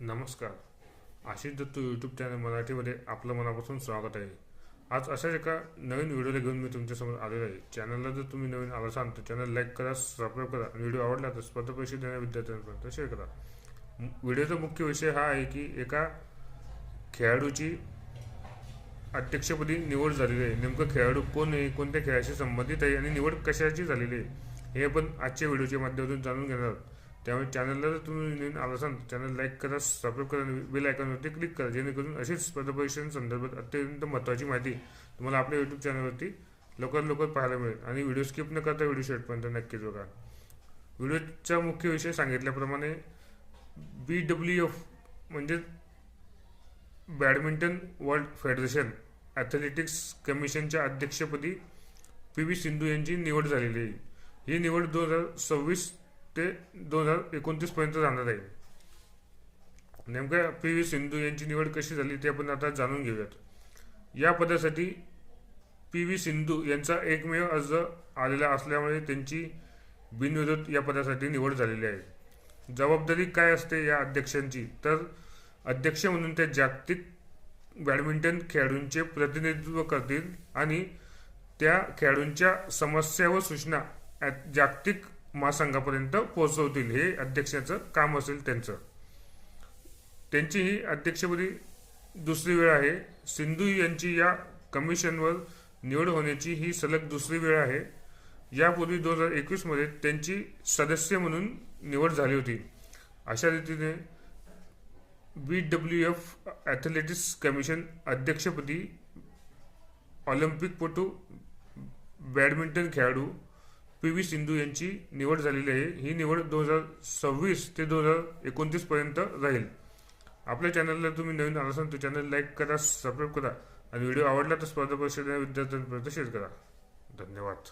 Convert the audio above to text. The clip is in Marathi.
नमस्कार. आशिष दत्त यूट्यूब चॅनल मराठीमध्ये आपलं मनापासून स्वागत आहे. आज अशाच एका नवीन व्हिडिओला घेऊन मी तुमच्यासमोर आलेलो आहे. चॅनलला जर तुम्ही नवीन आला असाल तर चॅनल लाईक करा, सबस्क्राईब करा. व्हिडिओ आवडला तर स्पर्धा परीक्षा देणाऱ्या विद्यार्थ्यांपर्यंत शेअर करा. व्हिडिओचा मुख्य विषय हा आहे की एका खेळाडूची अध्यक्षपदी निवड झालेली आहे. नेमकं खेळाडू कोण आहे, कोणत्या खेळाशी संबंधित आहे आणि निवड कशाची झालेली आहे हे आपण आजच्या व्हिडिओच्या माध्यमातून जाणून घेणार आहोत. त्यामुळे चॅनलला जर तुम्ही नवीन आला असाल तर चॅनल लाईक करा, सबस्क्राईब करा आणि बेल आयकॉनवरती क्लिक करा, जेणेकरून अशीच स्पर्धा परीक्षांसंदर्भात अत्यंत महत्त्वाची माहिती तुम्हाला आपल्या यूट्यूब चॅनलवरती लवकर पाहायला मिळेल. आणि व्हिडिओ स्किप न करता व्हिडिओ शेवटपर्यंत नक्कीच बघा. व्हिडिओचा मुख्य विषय सांगितल्याप्रमाणे BWF म्हणजे बॅडमिंटन वर्ल्ड फेडरेशन ॲथलेटिक्स कमिशनच्या अध्यक्षपदी PV सिंधू यांची निवड झालेली आहे. ही निवड 2026 ते 2029 पर्यंत जाणार आहे. नेमक्या PV सिंधू यांची निवड कशी झाली ते आपण आता जाणून घेऊयात. या पदासाठी PV सिंधू यांचा एकमेव अर्ज आलेला असल्यामुळे त्यांची बिनविरोध या पदासाठी निवड झालेली आहे. जबाबदारी काय असते या अध्यक्षांची, तर अध्यक्ष म्हणून ते जागतिक बॅडमिंटन खेळाडूंचे प्रतिनिधित्व करतील आणि त्या खेळाडूंच्या समस्या व सूचना जागतिक महासंघापर्यंत पोहोचवतील. हे अध्यक्षाचं काम असेल त्यांचं. त्यांची ही अध्यक्षपदी दुसरी वेळ आहे. सिंधू यांची या कमिशनवर निवड होण्याची ही सलग दुसरी वेळ आहे. यापूर्वी 2021 मध्ये त्यांची सदस्य म्हणून निवड झाली होती. अशा रीतीने BWF ॲथलेटिक्स कमिशन अध्यक्षपदी ऑलिम्पिकपटू बॅडमिंटन खेळाडू PV सिंधू यांची निवड झालेली आहे. ही निवड 2026 ते 2029 पर्यंत राहील. आपल्या चॅनलला तुम्ही नवीन आला असाल तर चॅनल लाईक करा, सबस्क्राईब करा आणि व्हिडिओ आवडला तर स्पर्धा परीक्षा विद्यार्थ्यांपर्यंत शेअर करा. धन्यवाद.